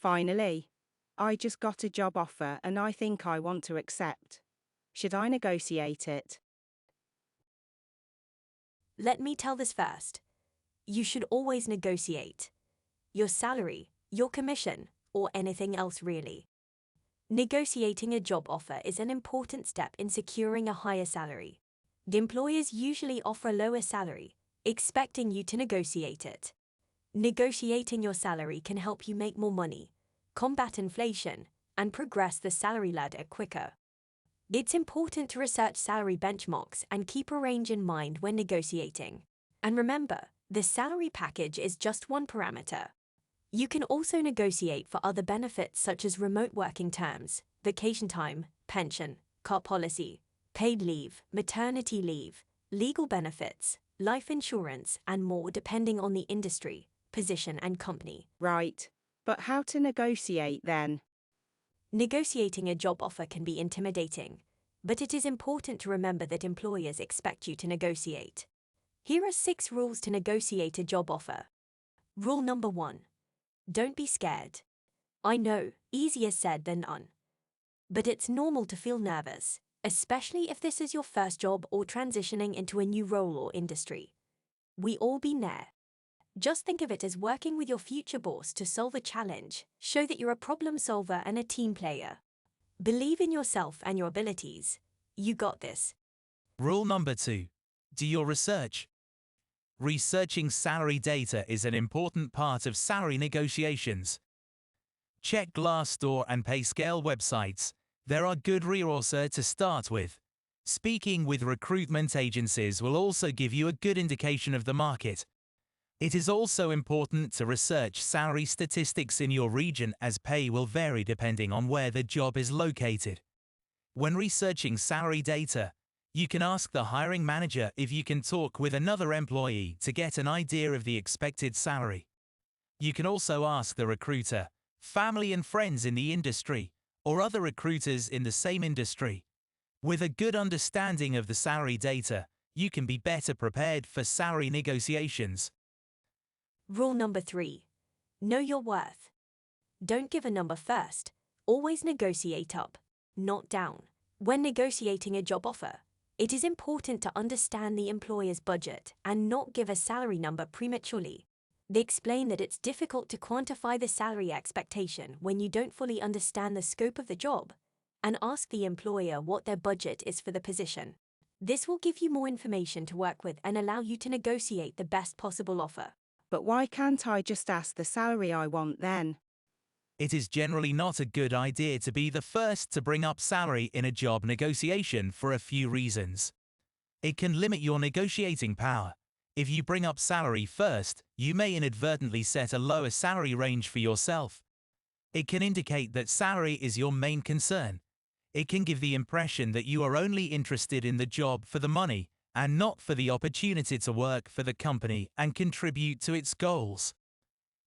Finally, I just got a job offer and I think I want to accept. Should I negotiate it? Let me tell this first. You should always negotiate your salary, your commission, or anything else really. Negotiating a job offer is an important step in securing a higher salary. The employers usually offer a lower salary, expecting you to negotiate it. Negotiating your salary can help you make more money, combat inflation, and progress the salary ladder quicker. It's important to research salary benchmarks and keep a range in mind when negotiating. And remember, the salary package is just one parameter. You can also negotiate for other benefits such as remote working terms, vacation time, pension, car policy, paid leave, maternity leave, legal benefits, life insurance, and more depending on the industry, position, and company. Right. But how to negotiate then? Negotiating a job offer can be intimidating, but it is important to remember that employers expect you to negotiate. Here are 6 rules to negotiate a job offer. Rule number 1. Don't be scared. I know, easier said than done. But it's normal to feel nervous, especially if this is your first job or transitioning into a new role or industry. We all been there. Just think of it as working with your future boss to solve a challenge. Show that you're a problem solver and a team player. Believe in yourself and your abilities. You got this. Rule number 2. Do your research. Researching salary data is an important part of salary negotiations. Check Glassdoor and PayScale websites. There are good resources to start with. Speaking with recruitment agencies will also give you a good indication of the market. It is also important to research salary statistics in your region as pay will vary depending on where the job is located. When researching salary data, you can ask the hiring manager if you can talk with another employee to get an idea of the expected salary. You can also ask the recruiter, family and friends in the industry, or other recruiters in the same industry. With a good understanding of the salary data, you can be better prepared for salary negotiations. Rule number 3. Know your worth. Don't give a number first. Always negotiate up, not down. When negotiating a job offer, it is important to understand the employer's budget and not give a salary number prematurely. They explain that it's difficult to quantify the salary expectation when you don't fully understand the scope of the job, and ask the employer what their budget is for the position. This will give you more information to work with and allow you to negotiate the best possible offer. But why can't I just ask the salary I want then? It is generally not a good idea to be the first to bring up salary in a job negotiation for a few reasons. It can limit your negotiating power. If you bring up salary first, you may inadvertently set a lower salary range for yourself. It can indicate that salary is your main concern. It can give the impression that you are only interested in the job for the money and not for the opportunity to work for the company and contribute to its goals.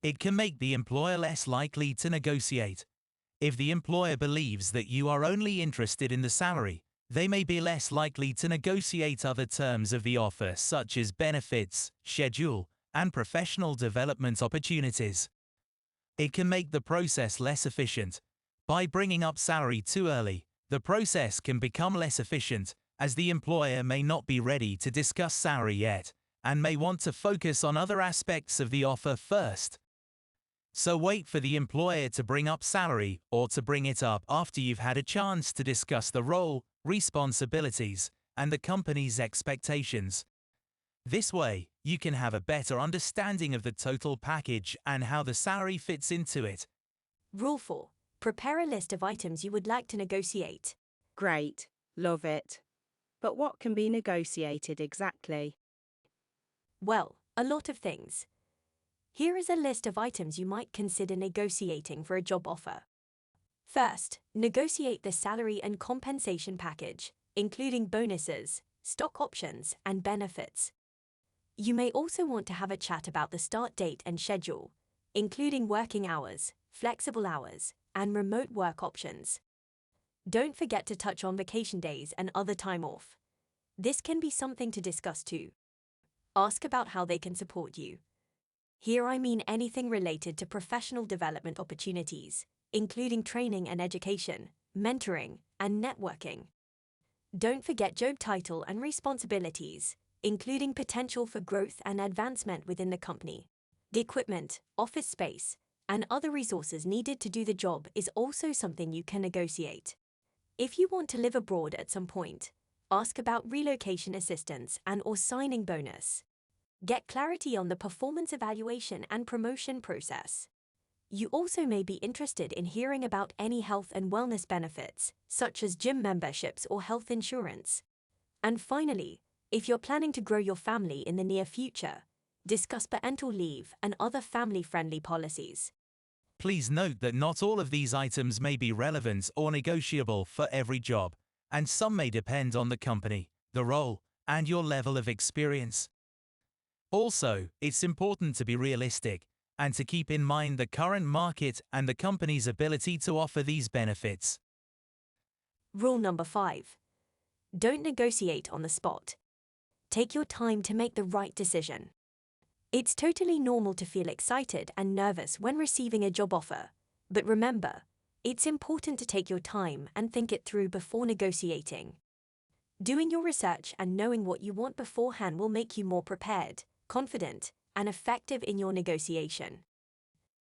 It can make the employer less likely to negotiate. If the employer believes that you are only interested in the salary, they may be less likely to negotiate other terms of the offer such as benefits, schedule, and professional development opportunities. It can make the process less efficient. By bringing up salary too early, the process can become less efficient as the employer may not be ready to discuss salary yet and may want to focus on other aspects of the offer first. So wait for the employer to bring up salary or to bring it up after you've had a chance to discuss the role, responsibilities, and the company's expectations. This way, you can have a better understanding of the total package and how the salary fits into it. Rule 4. Prepare a list of items you would like to negotiate. Great. Love it. But what can be negotiated exactly? Well, a lot of things. Here is a list of items you might consider negotiating for a job offer. First, negotiate the salary and compensation package, including bonuses, stock options, and benefits. You may also want to have a chat about the start date and schedule, including working hours, flexible hours, and remote work options. Don't forget to touch on vacation days and other time off. This can be something to discuss too. Ask about how they can support you. Here I mean anything related to professional development opportunities, including training and education, mentoring, and networking. Don't forget job title and responsibilities, including potential for growth and advancement within the company. The equipment, office space, and other resources needed to do the job is also something you can negotiate. If you want to live abroad at some point, ask about relocation assistance and/or signing bonus. Get clarity on the performance evaluation and promotion process. You also may be interested in hearing about any health and wellness benefits, such as gym memberships or health insurance. And finally, if you're planning to grow your family in the near future, discuss parental leave and other family-friendly policies. Please note that not all of these items may be relevant or negotiable for every job, and some may depend on the company, the role, and your level of experience. Also, it's important to be realistic and to keep in mind the current market and the company's ability to offer these benefits. Rule number 5. Don't negotiate on the spot. Take your time to make the right decision. It's totally normal to feel excited and nervous when receiving a job offer, but remember, it's important to take your time and think it through before negotiating. Doing your research and knowing what you want beforehand will make you more prepared, confident, and effective in your negotiation.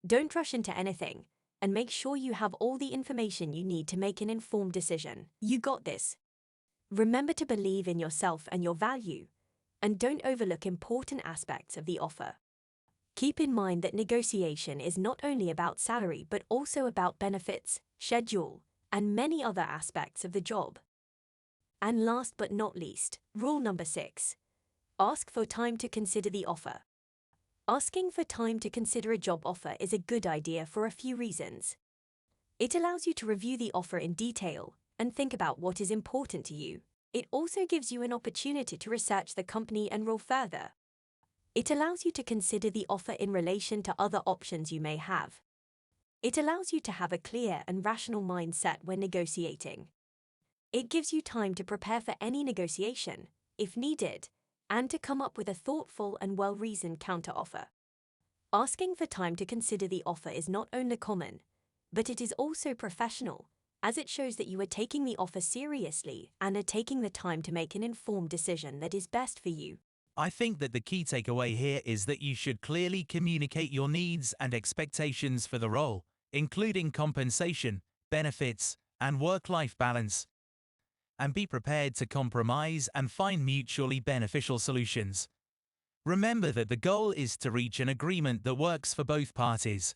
Don't rush into anything, and make sure you have all the information you need to make an informed decision. You got this. Remember to believe in yourself and your value, and don't overlook important aspects of the offer. Keep in mind that negotiation is not only about salary but also about benefits, schedule, and many other aspects of the job. And last but not least, rule number 6. Ask for time to consider the offer. Asking for time to consider a job offer is a good idea for a few reasons. It allows you to review the offer in detail and think about what is important to you. It also gives you an opportunity to research the company and role further. It allows you to consider the offer in relation to other options you may have. It allows you to have a clear and rational mindset when negotiating. It gives you time to prepare for any negotiation, if needed, and to come up with a thoughtful and well-reasoned counteroffer. Asking for time to consider the offer is not only common, but it is also professional, as it shows that you are taking the offer seriously and are taking the time to make an informed decision that is best for you. I think that the key takeaway here is that you should clearly communicate your needs and expectations for the role, including compensation, benefits, and work-life balance, and be prepared to compromise and find mutually beneficial solutions. Remember that the goal is to reach an agreement that works for both parties,